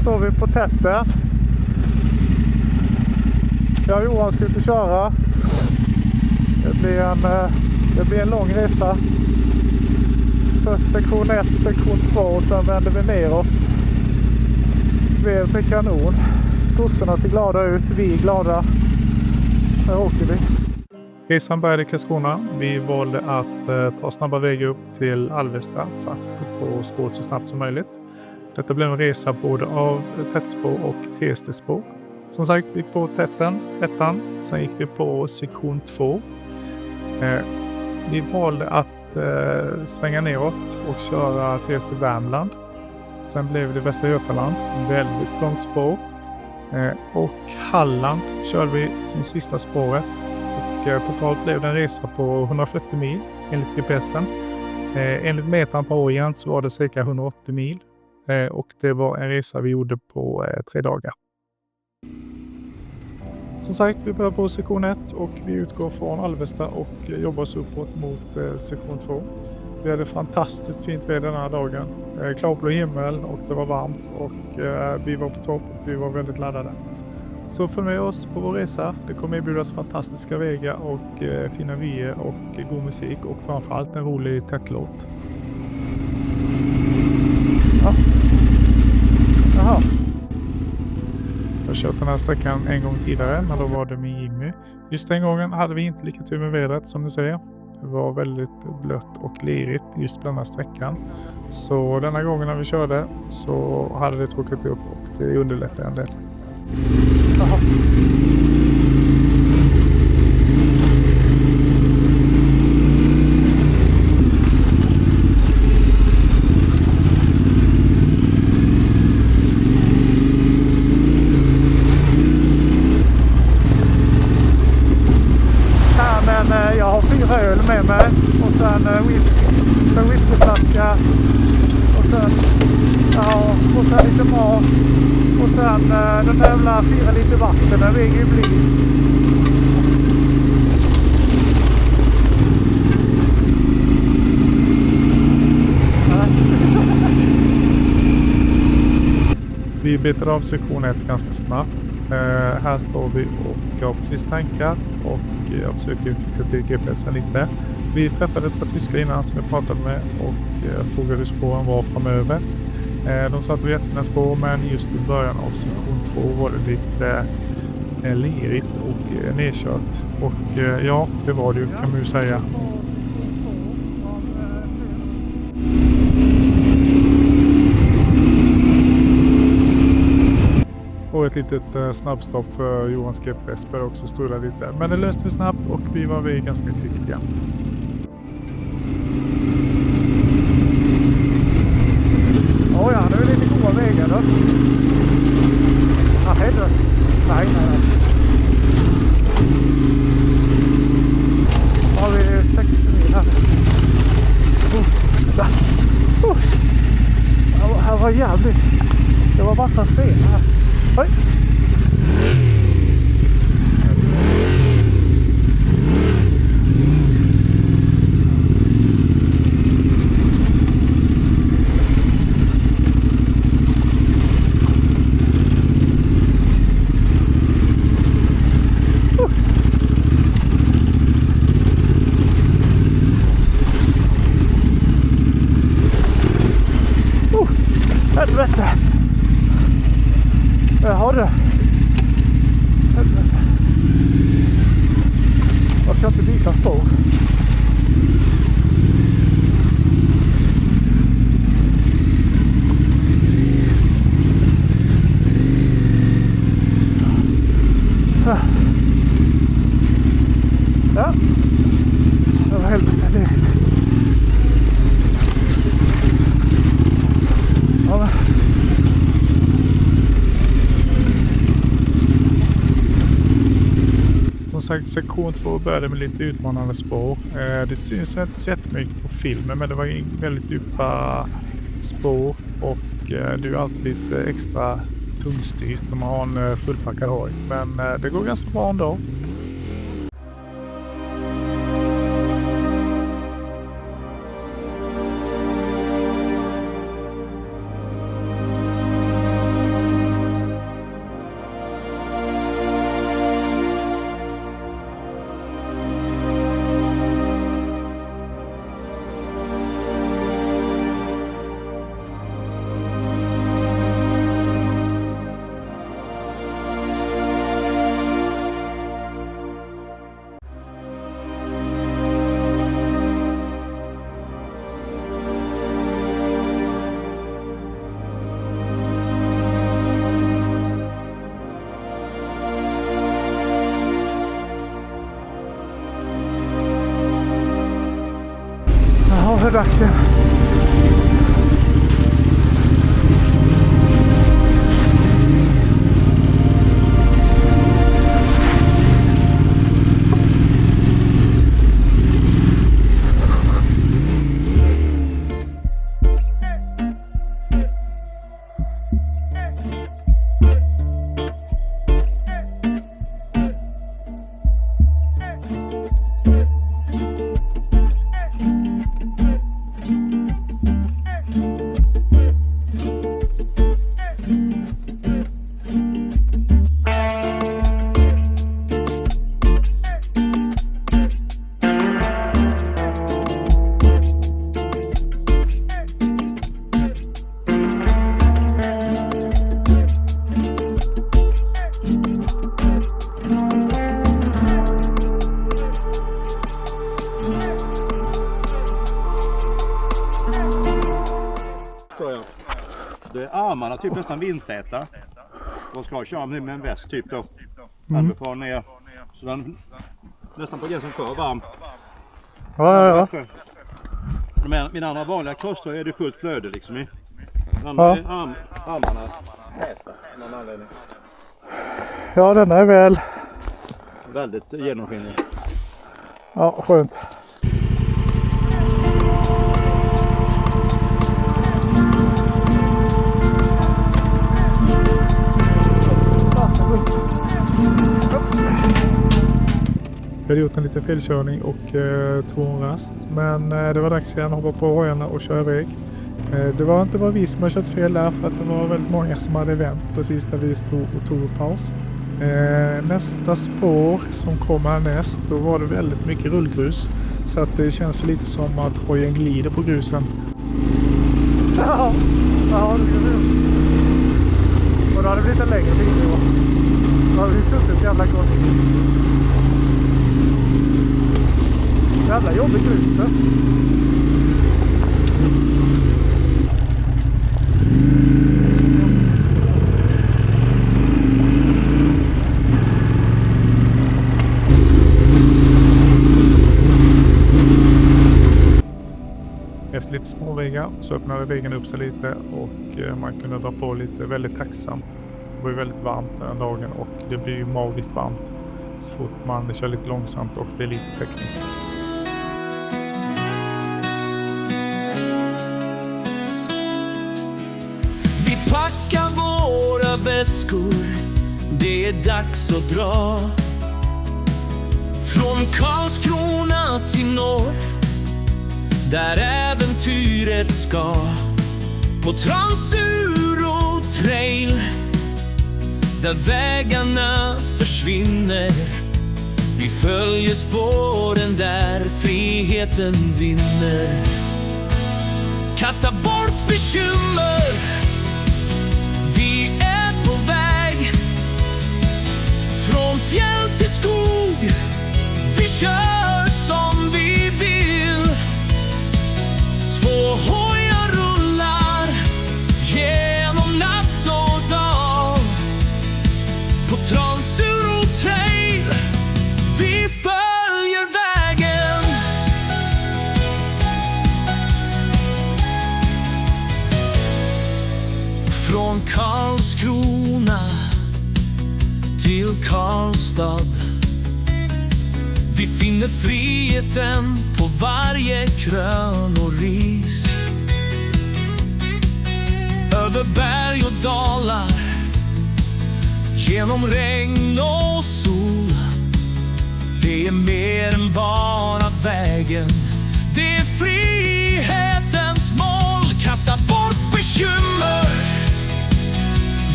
står vi på tätten. Jag och Johan ska ut och köra. Det blir en lång resa. Först sektion 1, sektion 2 och sen vänder vi neråt. Det blir kanon. Kossorna ser glada ut, vi är glada. Här åker vi. Resan började i Karlskrona. Vi valde att ta snabba vägar upp till Alvesta för att gå på spåret så snabbt som möjligt. Detta blev en resa både av tättspår och TST-spår. Som sagt, vi gick på ettan, sen gick vi på sektion 2. Vi valde att svänga neråt och köra TST Värmland. Sen blev det Västra Götaland, väldigt långt spår. Och Halland körde vi som sista spåret. Och totalt blev det en resa på 140 mil enligt GPSen. Enligt metan på Orient så var det cirka 180 mil. Och det var en resa vi gjorde på 3 dagar. Som sagt, vi börjar på sektion 1 och vi utgår från Alvesta och jobbar oss uppåt mot sektion 2. Vi hade fantastiskt fint väder den här dagen. Klarblå himmel och det var varmt och vi var på topp och vi var väldigt laddade. Så följ med oss på vår resa. Det kommer erbjudas fantastiska vägar och fina vyer och god musik och framförallt en rolig tättlåt. Ja. Jaha. Jag har kört den här sträckan en gång tidigare, men då var det med Jimmy. Just den gången hade vi inte lika tur med vädret som ni ser. Det var väldigt blött och lerigt just på den här sträckan. Så denna gången när vi körde så hade det tråkat upp och det underlättade en del. Jaha. Jag har 4 öl med mig och sen whiskyflaska och sen lite mat och sen den jävla 4 liter vatten, den väger ju bli. Vi betar av sektion 1 ganska snabbt. Här står vi och har precis tankat och jag försöker fixa till GPSen lite. Vi träffade ett par tyskar innan som jag pratade med och frågade hur spåren var framöver. De sa att det var jättefina spår, men just i början av sektion 2 var det lite lerigt och nedkört. Och ja, det var det ju, kan man ju säga. Och ett litet snabbstopp för Johans GPS började också strula lite. Men det löste vi snabbt och vi var ganska kvickt igen. Ja, nu är det lite goda vägar då. Nej, då. Nej. Har vi 60 mil här. Här var jävligt. Det var massa stenar här. Oj. Helvete. Jaha du. Helvete. Jag ska inte byta spår. Ja. Det var helvete det. Ja, men. Som sagt, sektion 2 började med lite utmanande spår. Det syns inte så jättemycket på filmen, men det var väldigt djupa spår och det är ju alltid lite extra tungstyrt när man har en fullpackad hoj. Men det går ganska bra ändå. dags igen. Det är armarna typ nästan vindtäta. De ska köra med en väst typ då. Han får ner så den nästan på gränsen för varm. Ja. Men min andra vanliga crosströja är det fullt flöde liksom i. Den andra är armarna täta av någon anledning. Ja, den är väl väldigt genomskinlig. Ja, skönt. Jag hade gjort en liten felkörning och tog en rast. Men det var dags igen att hoppa på hojarna och köra iväg. Det var inte bara vi som hade kört fel där, för att det var väldigt många som hade vänt precis där vi stod och tog paus. Nästa spår som kom härnäst, då var det väldigt mycket rullgrus. Så att det känns lite som att hojen glider på grusen. Ja, det är det. Och då hade det blivit en längre bil då. Då hade vi suttit jävla gott. Jävla jobbigt grus. Efter lite småvägar så öppnade vägen upp sig lite och man kunde dra på lite, väldigt tacksamt. Det var ju väldigt varmt den dagen och det blir ju magiskt varmt så fort man kör lite långsamt och det är lite tekniskt. Vi packar våra väskor, det är dags att dra. Från Karlskrona till norr, där äventyret ska. På Transuro trail, där vägarna försvinner. Vi följer spåren där friheten vinner. Kasta bort bekymmer, vi är på väg. Från fjäll till skog, vi kör som vi vill. Två hojar rullar genom natt och dag. På Transuro trail, vi följer vägen. Från Karlskrona till Karlstad, vi finner friheten på varje krön och ris. Över berg och dalar, genom regn och sol. Det är mer än bara vägen, det är frihetens mål. Kasta bort bekymmer,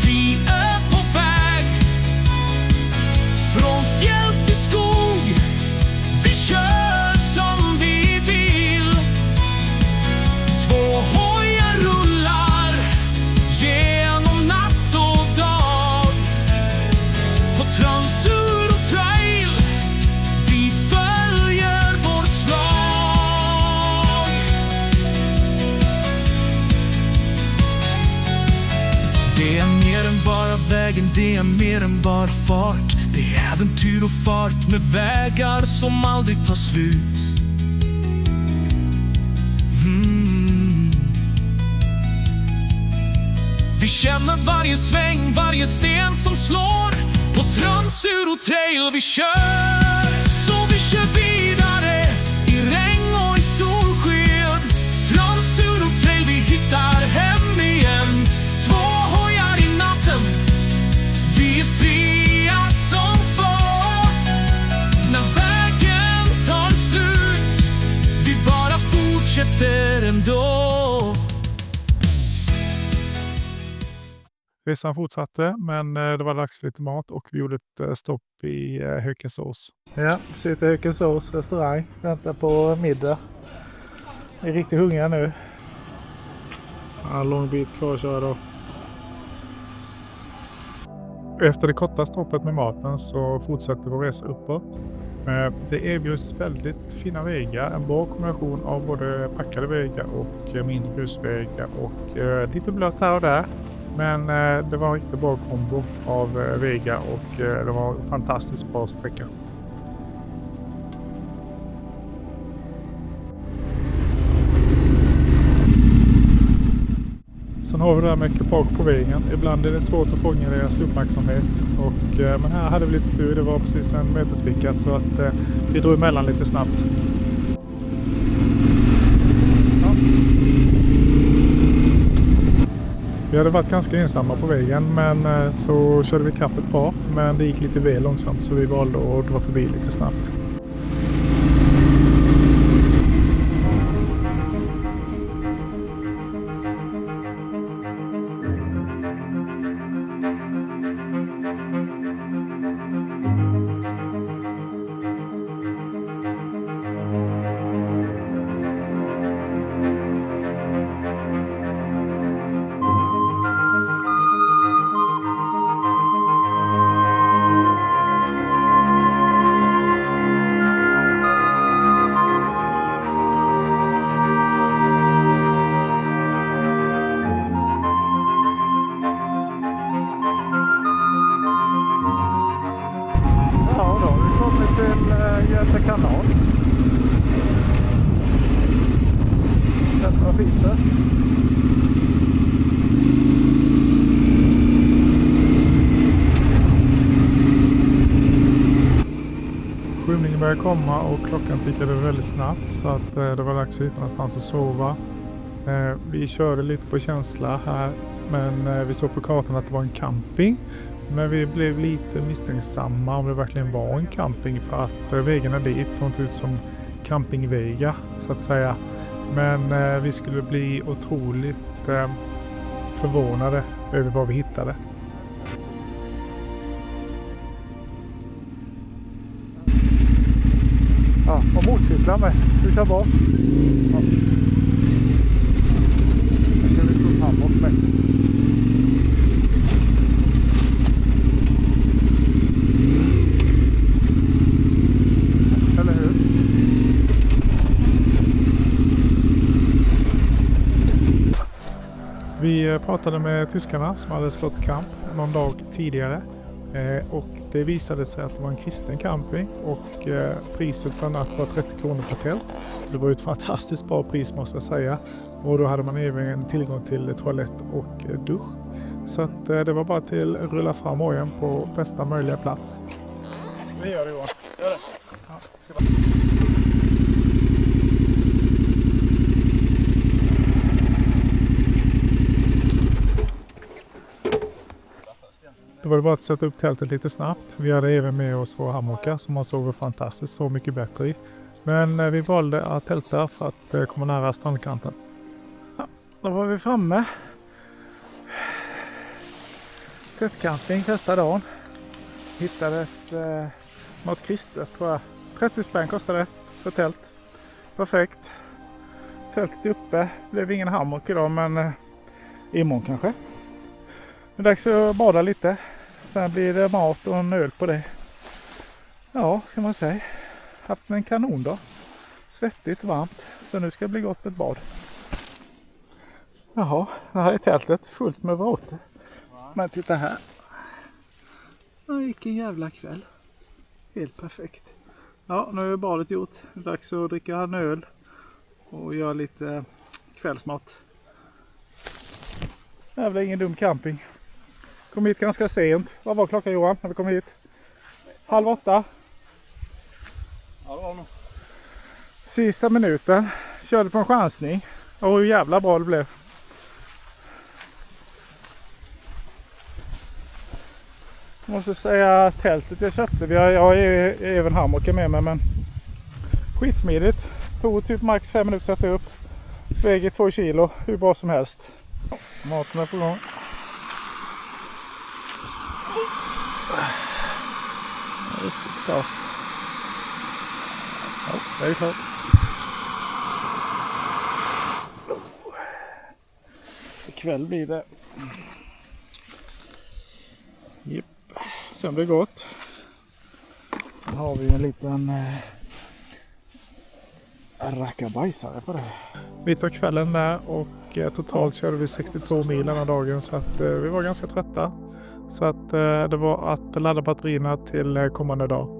vi är på väg. Från fjäll till skog, vi kör som vi vill. Två hojar rullar genom natt och dag. På Transuro trail, vi följer vårt slag. Det är mer än bara vägen, det är mer än bara fart. Det är äventyr och fart med vägar som aldrig tar slut. Vi känner varje sväng, varje sten som slår. På Transuro Trail vi kör. Så vi kör vidare i regn och i solsken. Transuro Trail vi hittar hem igen. 2 hojar i natten. Vi är fria som förr. När vägen tar slut, vi bara fortsätter ändå. Resan fortsatte, men det var dags för lite mat och vi gjorde ett stopp i Hökensås. Ja, sitter i Hökensås restaurang, väntar på middag. Jag är riktigt hungrig nu. Ja, lång bit kvar att köra då. Efter det korta stoppet med maten så fortsätter vår resa uppåt. Det erbjuds väldigt fina vägar, en bra kombination av både packade vägar och mindre grusvägar och lite blött här och där. Men det var en riktigt bra kombo av vägar och det var en fantastiskt bra sträcka. Sen har vi det där med ekipage på vägen. Ibland är det svårt att fånga deras uppmärksamhet. Men här hade vi lite tur. Det var precis en mötesvicka så att vi drog emellan lite snabbt. Ja. Vi hade varit ganska ensamma på vägen men så körde vi kapp ett par. Men det gick lite väl långsamt så vi valde att dra förbi lite snabbt. Göta kanal. Det var fint där. Skymningen började komma och klockan tickade väldigt snabbt så att det var dags att hitta någonstans att sova. Vi körde lite på känsla här men vi såg på kartan att det var en camping. Men vi blev lite misstänksamma om det verkligen var en camping för att vägarna dit såg ut som campingvägar så att säga. Men vi skulle bli otroligt förvånade över vad vi hittade. Ja, och motorcyklar med. Du kör bra. Ja. Jag ska vi gå framåt med. Eller hur? Vi pratade med tyskarna som hade slått kamp någon dag tidigare. Och det visade sig att det var en kristen camping och priset för en natt var 30 kronor per tält. Det var ett fantastiskt bra pris måste jag säga. Och då hade man även tillgång till toalett och dusch. Så att det var bara till att rulla fram hojen på bästa möjliga plats. Det gör det Johan. Gör det. Ja, då var det bara att sätta upp tältet lite snabbt. Vi hade även med oss vår hammockar som man såg fantastiskt så mycket bättre i. Men vi valde att tälta för att komma nära strandkanten. Ja, då var vi framme. Tätcamping första dagen. Hittade något kristet tror jag. 30 spänn kostade det för tält. Perfekt. Tältet är uppe. Det blev ingen hammock idag men imorgon kanske. Det är dags att bada lite. Sen blir det mat och en öl på det. Ja, ska man säga. Haft en kanon då. Svettigt, varmt. Så nu ska det bli gott med ett bad. Jaha, det här är tältet fullt med vråte. Men titta här. Vilken jävla kväll. Helt perfekt. Ja, nu är badet gjort. Det är dags att dricka en öl. och göra lite kvällsmat. Det är väl ingen dum camping. Kom hit ganska sent. Vad var klockan, Johan, när vi kom hit? 7:30. Ja, det var nog. Sista minuten. Körde på en chansning. Och hur jävla bra det blev. Jag måste säga tältet jag köpte. Jag har även hammocken med mig, men skitsmidigt. Tog typ max 5 minuter att sätta upp. Väger 2 kilo. Hur bra som helst. Maten är på gång. Det är klart. Ja, det är klart. Ikväll blir det. Japp. Sen blir det gott. Sen har vi en liten rackabajsare på det. Vi tar kvällen där och totalt körde vi 62 mil den här dagen, så att vi var ganska trötta. Så att det var att ladda batterierna till kommande dag.